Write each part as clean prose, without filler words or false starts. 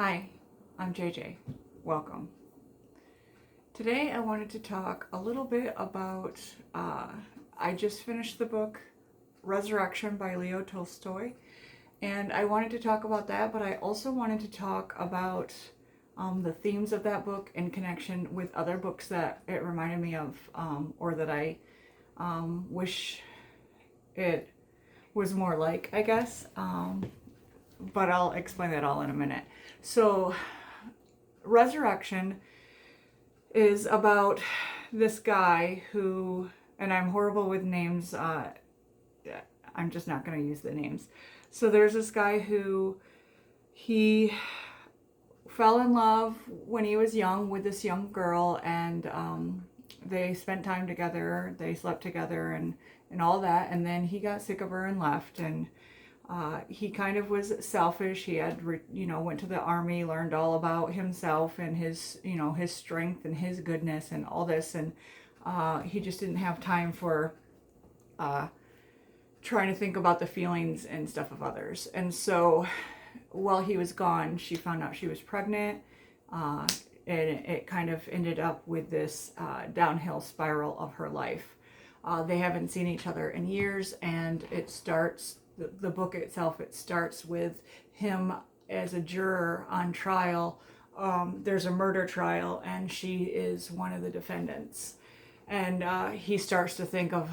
Hi, I'm JJ. Welcome. Today I wanted to talk a little bit about, I just finished the book Resurrection by Leo Tolstoy, and I wanted to talk about that, but I also wanted to talk about the themes of that book in connection with other books that it reminded me of, or that I wish it was more like, I guess. But I'll explain that all in a minute. So, Resurrection is about this guy who, and I'm horrible with names, I'm just not going to use the names. So there's this guy who, he fell in love when he was young with this young girl, and they spent time together, they slept together and all that, and then he got sick of her and left, and he kind of was selfish. He had, went to the army, learned all about himself and his, his strength and his goodness and all this. And he just didn't have time for trying to think about the feelings and stuff of others. And so while he was gone, she found out she was pregnant. And it kind of ended up with this downhill spiral of her life. They haven't seen each other in years, and it starts... The book itself, it starts with him as a juror on trial. There's a murder trial, and she is one of the defendants. And he starts to think of,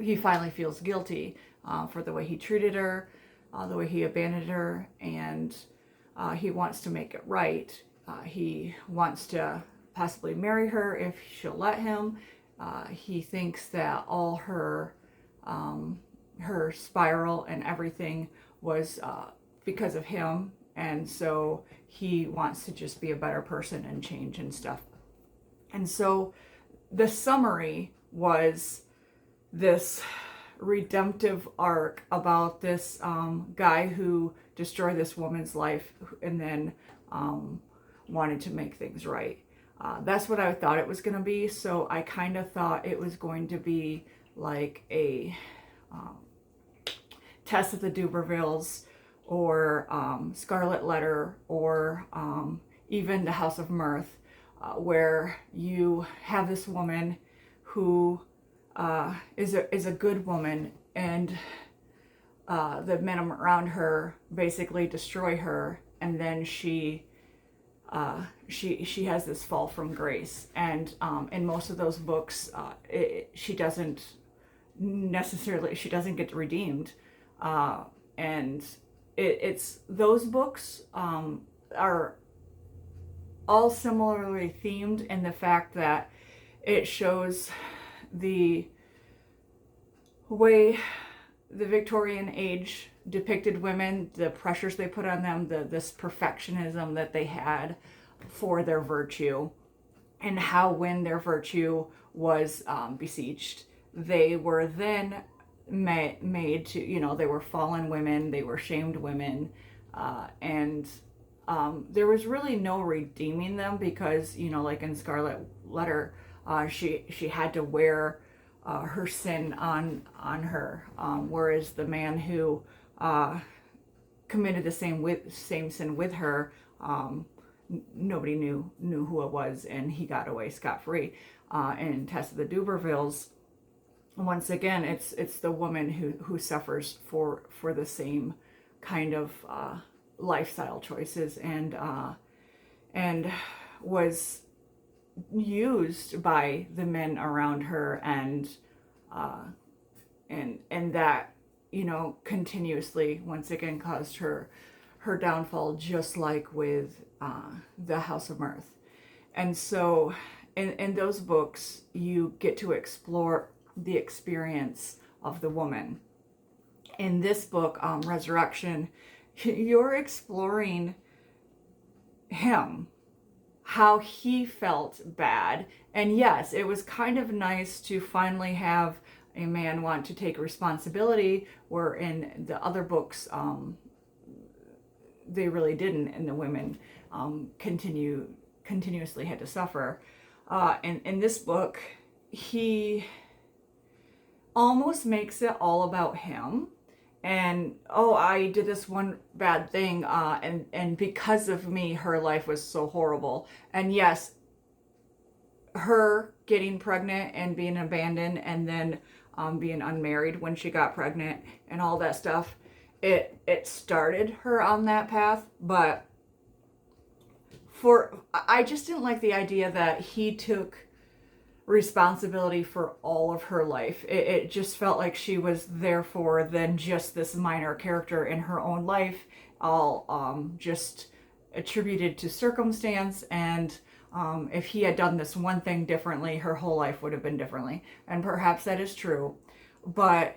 he finally feels guilty for the way he treated her, the way he abandoned her, and he wants to make it right. He wants to possibly marry her if she'll let him. He thinks that all her spiral and everything was because of him, and so he wants to just be a better person and change and stuff. And so the summary was this redemptive arc about this guy who destroyed this woman's life and then wanted to make things right. That's what I thought it was going to be. So I kind of thought it was going to be like a Tess of the Dubervilles, or Scarlet Letter, or even The House of Mirth, where you have this woman who is a good woman, and the men around her basically destroy her, and then she has this fall from grace. And in most of those books, she doesn't get redeemed. And it's those books are all similarly themed in the fact that it shows the way the Victorian age depicted women, the pressures they put on them, this perfectionism that they had for their virtue, and how when their virtue was besieged, they were then made to, they were fallen women, they were shamed women, and there was really no redeeming them, because, like in Scarlet Letter, she had to wear her sin on her, whereas the man who committed the same sin with her, nobody knew who it was, and he got away scot-free. In Tess of the Dubervilles, once again, it's the woman who suffers for the same kind of lifestyle choices, and was used by the men around her, and that, continuously once again caused her downfall, just like with The House of Mirth. And so in those books, you get to explore the experience of the woman. In this book, Resurrection, you're exploring him, how he felt bad. And yes, it was kind of nice to finally have a man want to take responsibility, where in the other books, they really didn't, and the women continuously had to suffer. In this book, he almost makes it all about him, and oh, I did this one bad thing, and because of me, her life was so horrible. And yes, her getting pregnant and being abandoned, and then being unmarried when she got pregnant and all that stuff, it started her on that path. But I just didn't like the idea that he took responsibility for all of her life. It just felt like she was therefore then just this minor character in her own life, all just attributed to circumstance. And if he had done this one thing differently, her whole life would have been differently. And perhaps that is true. But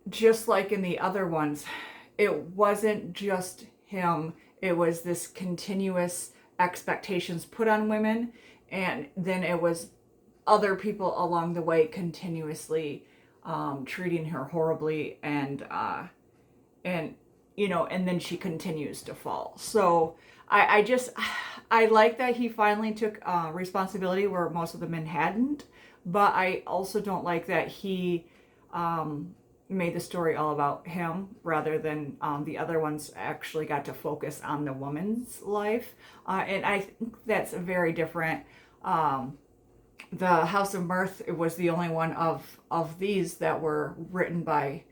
just like in the other ones, it wasn't just him. It was this continuous expectations put on women, and then it was other people along the way continuously treating her horribly, and and then she continues to fall. So I like that he finally took responsibility where most of the men hadn't, but I also don't like that he made the story all about him rather than the other ones actually got to focus on the woman's life. And I think that's very different. The House of Mirth, it was the only one of these that were written by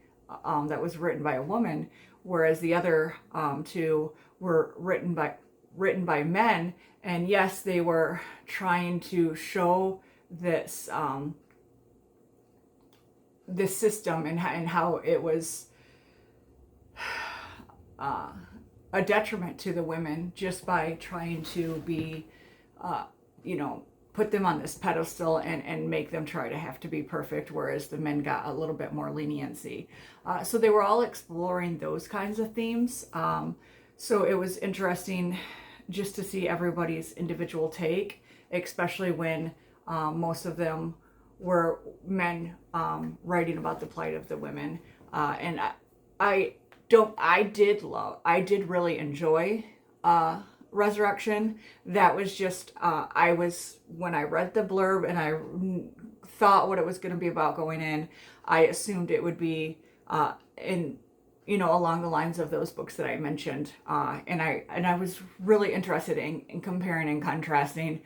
that was written by a woman, whereas the other two were written by men. And yes, they were trying to show this this system and how it was a detriment to the women just by trying to be, put them on this pedestal and make them try to have to be perfect, whereas the men got a little bit more leniency. So they were all exploring those kinds of themes. So it was interesting just to see everybody's individual take, especially when most of them were men writing about the plight of the women. And I did really enjoy Resurrection. That was just, when I read the blurb and I thought what it was going to be about going in, I assumed it would be along the lines of those books that I mentioned. And I was really interested in comparing and contrasting,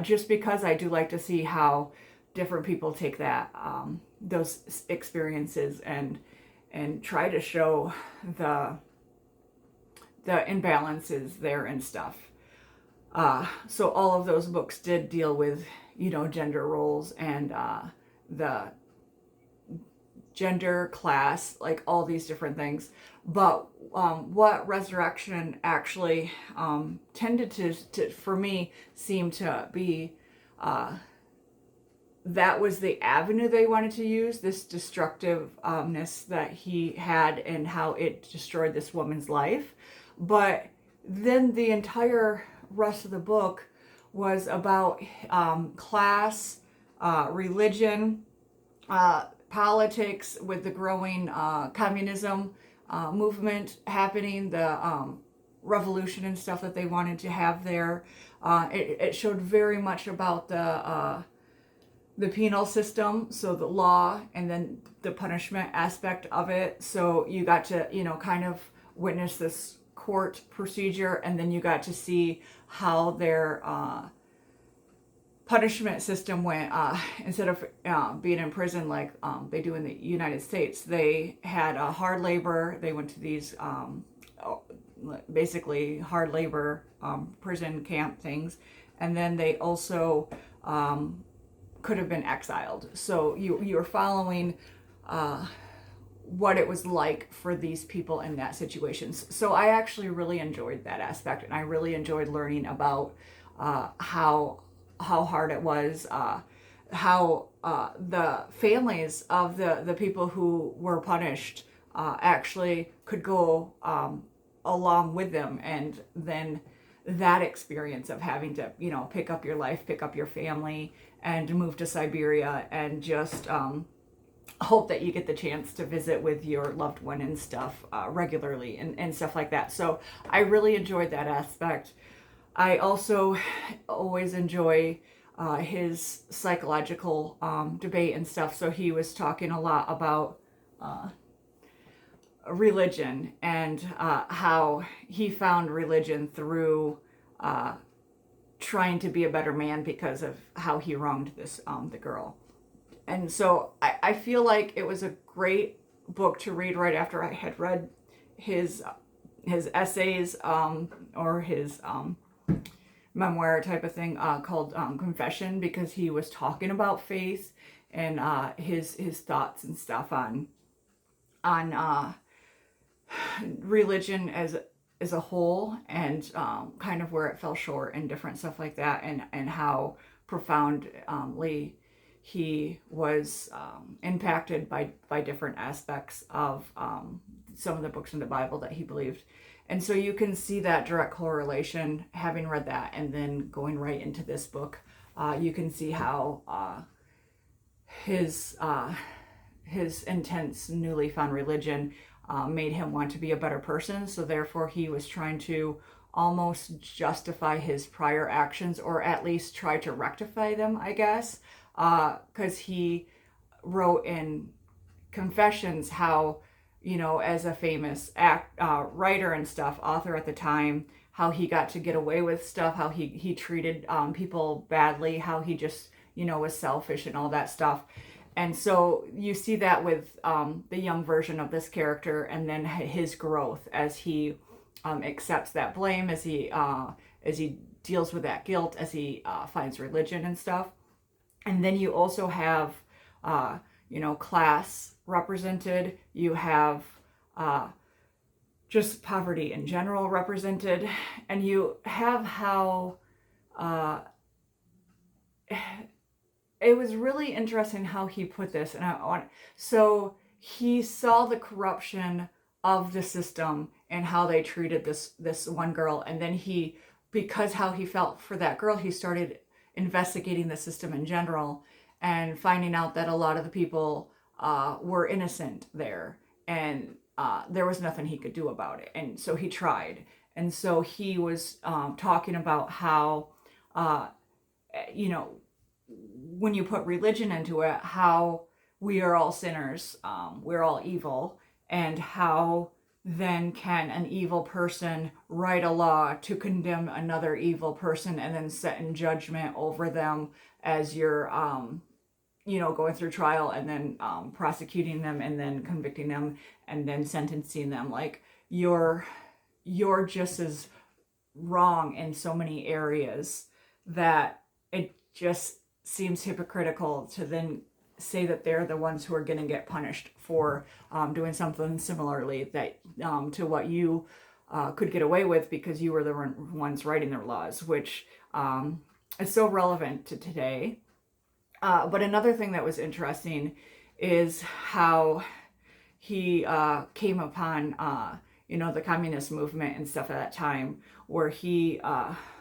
just because I do like to see how different people take those experiences and try to show the imbalances there and stuff. So all of those books did deal with, gender roles and the gender, class, like all these different things. But what Resurrection actually tended to, for me, seem to be, that was the avenue they wanted to use, this destructiveness that he had and how it destroyed this woman's life. But then the entire rest of the book was about class, religion, politics, with the growing communism movement happening, the revolution and stuff that they wanted to have there. It showed very much about the penal system, so the law, and then the punishment aspect of it. So you got to, kind of witness this court procedure, and then you got to see how their punishment system went. Instead of being in prison like they do in the United States, they had hard labor. They went to these basically hard labor prison camp things, and then they also could have been exiled. So you were following what it was like for these people in that situation. So I actually really enjoyed that aspect, and I really enjoyed learning about how hard it was, how the families of the people who were punished actually could go along with them, and then that experience of having to, pick up your life, pick up your family, and move to Siberia, and just hope that you get the chance to visit with your loved one and stuff regularly and stuff like that. So I really enjoyed that aspect. I also always enjoy his psychological debate and stuff. So he was talking a lot about religion, and how he found religion through trying to be a better man because of how he wronged this the girl. And so I feel like it was a great book to read right after I had read his essays, or his memoir type of thing, called Confession, because he was talking about faith and his thoughts and stuff on religion as a whole, and kind of where it fell short and different stuff like that, and how profoundly he was impacted by different aspects of some of the books in the Bible that he believed. And so you can see that direct correlation, having read that and then going right into this book. You can see how his intense newly found religion made him want to be a better person. So therefore he was trying to almost justify his prior actions, or at least try to rectify them, I guess, because he wrote in Confessions how, you know, as a famous writer and stuff, author at the time, how he got to get away with stuff, how he treated people badly, how he just, you know, was selfish and all that stuff. And so you see that with the young version of this character, and then his growth as he accepts that blame, as he deals with that guilt, as he finds religion and stuff. And then you also have, you know, class represented. You have just poverty in general represented. And you have how it was really interesting how he put this. And so he saw the corruption of the system and how they treated this one girl. And then because how he felt for that girl, he started investigating the system in general and finding out that a lot of the people were innocent there, and there was nothing he could do about it. And so he tried. And so he was talking about how, you know, when you put religion into it, how we are all sinners, we're all evil, and how then can an evil person write a law to condemn another evil person and then set in judgment over them as you're, you know, going through trial, and then prosecuting them, and then convicting them, and then sentencing them. Like, you're just as wrong in so many areas that it just seems hypocritical to then say that they're the ones who are going to get punished for doing something similarly that to what you could get away with because you were the ones writing their laws, which is so relevant to today. But another thing that was interesting is how he came upon, you know, the communist movement and stuff at that time, where he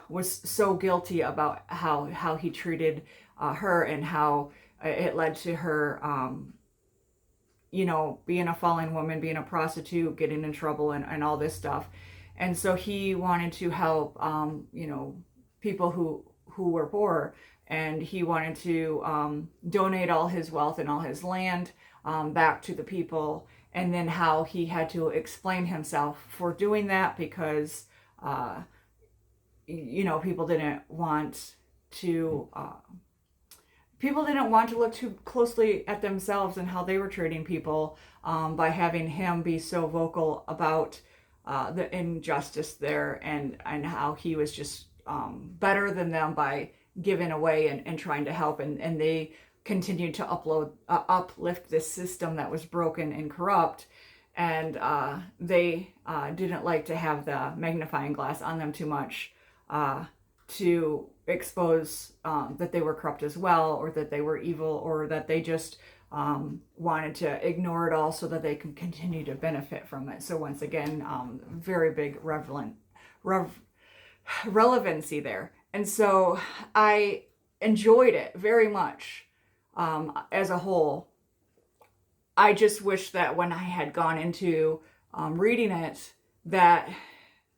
was so guilty about how he treated her, and how it led to her, you know, being a fallen woman, being a prostitute, getting in trouble, and all this stuff. And so he wanted to help, you know, people who were poor, and he wanted to donate all his wealth and all his land back to the people. And then how he had to explain himself for doing that because, you know, people didn't want to look too closely at themselves and how they were treating people, by having him be so vocal about the injustice there, and how he was just better than them by giving away and trying to help, and they continued to uplift this system that was broken and corrupt, and they didn't like to have the magnifying glass on them too much to expose that they were corrupt as well, or that they were evil, or that they just wanted to ignore it all so that they can continue to benefit from it. So once again, very big relevancy there. And so I enjoyed it very much as a whole. I just wish that when I had gone into reading it, that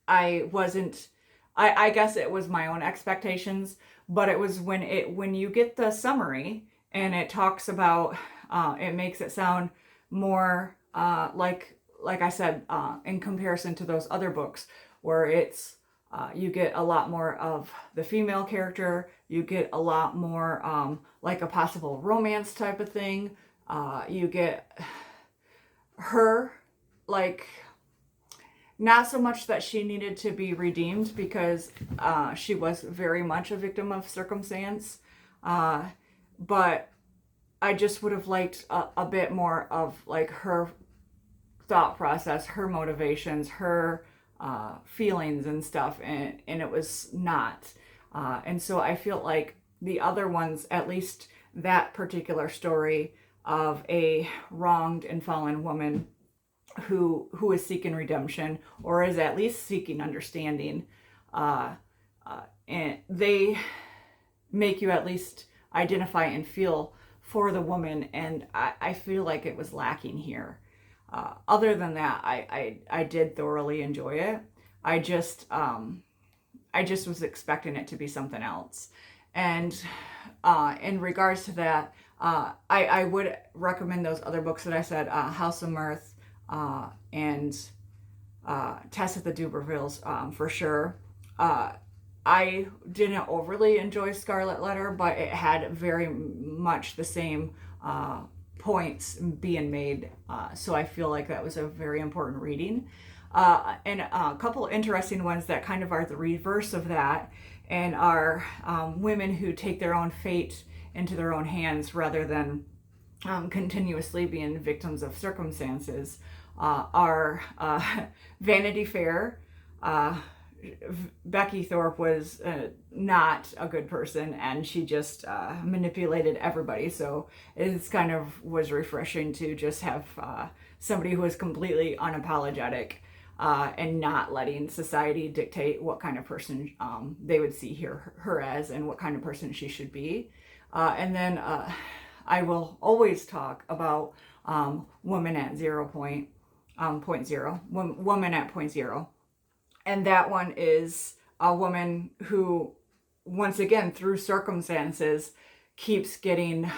I wasn't, I guess it was my own expectations, but it was when you get the summary and it talks about, it makes it sound more like like I said, in comparison to those other books where it's, you get a lot more of the female character, you get a lot more like a possible romance type of thing. You get her, like, not so much that she needed to be redeemed because she was very much a victim of circumstance. But I just would have liked a bit more of like her thought process, her motivations, her feelings and stuff, and it was not. And so I feel like the other ones, at least that particular story of a wronged and fallen woman who is seeking redemption, or is at least seeking understanding, and they make you at least identify and feel for the woman, and I feel like it was lacking here. Other than that, I did thoroughly enjoy it. I just was expecting it to be something else. And in regards to that, I would recommend those other books that I said, House of Mirth, and Tess at the Dubervilles, for sure. I didn't overly enjoy Scarlet Letter, but it had very much the same points being made. So I feel like that was a very important reading. And a couple interesting ones that kind of are the reverse of that, and are women who take their own fate into their own hands rather than continuously being victims of circumstances, are Vanity Fair. Becky Thorpe was not a good person, and she just manipulated everybody. So it's kind of was refreshing to just have somebody who was completely unapologetic, and not letting society dictate what kind of person they would see her as, and what kind of person she should be. And then I will always talk about Woman at point zero, Woman at point zero. And that one is a woman who, once again, through circumstances, keeps getting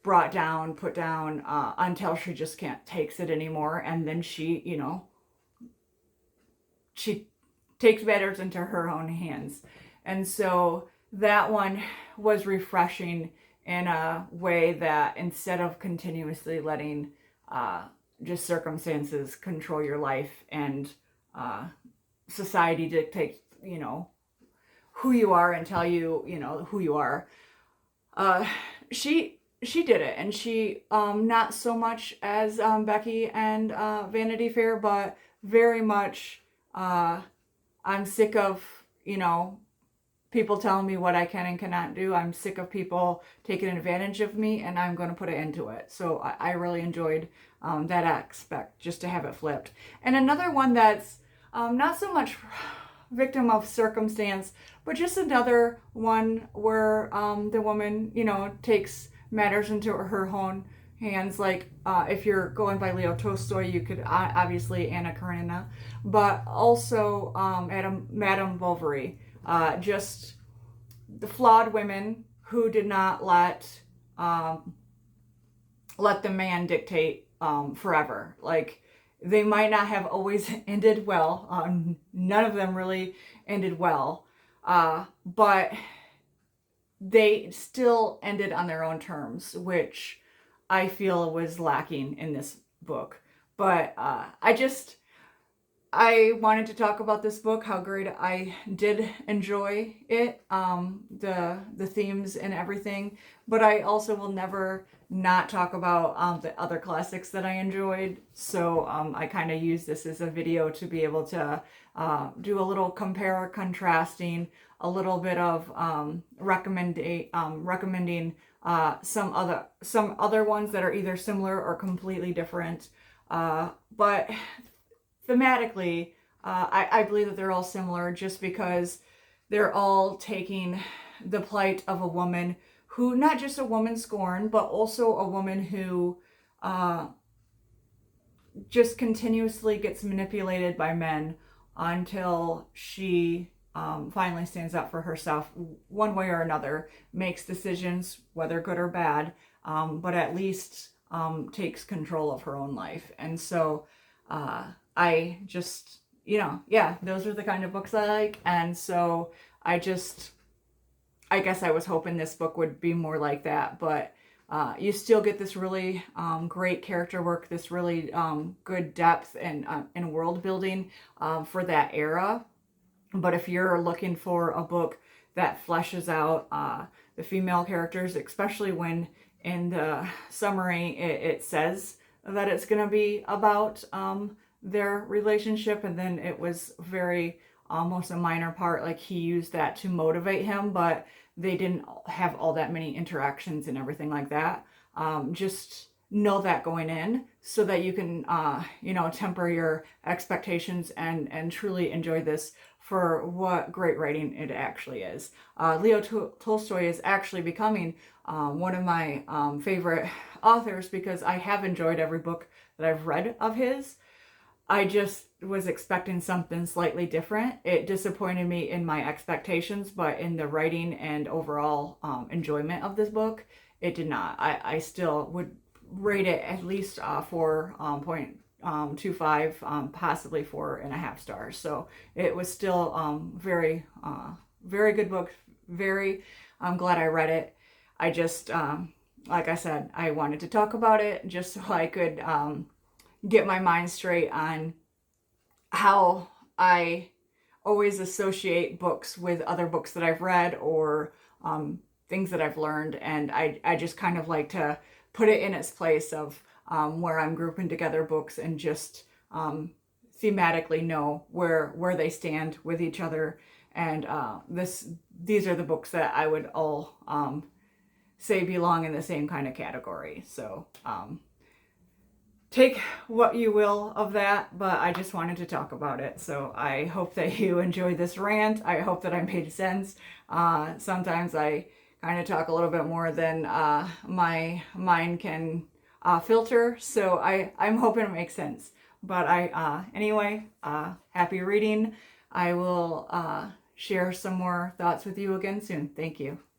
brought down, put down, until she just can't takes it anymore. And then she takes matters into her own hands. And so that one was refreshing in a way that, instead of continuously letting just circumstances control your life, and society dictates, who you are and tell you, who you are. She did it, and she, not so much as Becky and Vanity Fair, but very much, I'm sick of, people telling me what I can and cannot do. I'm sick of people taking advantage of me, and I'm going to put an end to it. So I really enjoyed that aspect, just to have it flipped. And another one that's not so much victim of circumstance, but just another one where the woman, takes matters into her own hands. Like if you're going by Leo Tolstoy, you could obviously Anna Karenina, but also Madame Bovary. Just the flawed women who did not let the man dictate forever. Like, they might not have always ended well. None of them really ended well. But they still ended on their own terms, which I feel was lacking in this book. But I wanted to talk about this book, how great I did enjoy it, the themes and everything. But I also will never not talk about the other classics that I enjoyed. So I kind of use this as a video to be able to do a little contrasting, a little bit of recommending some other ones that are either similar or completely different. But thematically, I believe that they're all similar, just because they're all taking the plight of a woman who, not just a woman scorned, but also a woman who just continuously gets manipulated by men until she finally stands up for herself one way or another, makes decisions, whether good or bad, but at least takes control of her own life. And so I just, yeah, those are the kind of books I like. And so I guess I was hoping this book would be more like that, but you still get this really great character work, this really good depth and world building for that era. But if you're looking for a book that fleshes out the female characters, especially when in the summary it says that it's going to be about their relationship, and then it was very almost a minor part, like he used that to motivate him, but they didn't have all that many interactions and everything like that. Just know that going in so that you can temper your expectations and truly enjoy this for what great writing it actually is. Leo Tolstoy is actually becoming one of my favorite authors because I have enjoyed every book that I've read of his. I just was expecting something slightly different. It disappointed me in my expectations, but in the writing and overall enjoyment of this book, it did not. I still would rate it at least 4.25, possibly 4.5 stars. So it was still very, very good book. Very, I'm glad I read it. I just, like I said, I wanted to talk about it just so I could get my mind straight on how I always associate books with other books that I've read or things that I've learned. And I just kind of like to put it in its place of where I'm grouping together books and just thematically know where they stand with each other. And these are the books that I would all say belong in the same kind of category. So take what you will of that, but I just wanted to talk about it. So I hope that you enjoyed this rant. I hope that I made sense. Sometimes I kind of talk a little bit more than my mind can filter. So I'm hoping it makes sense. But anyway, happy reading. I will share some more thoughts with you again soon. Thank you.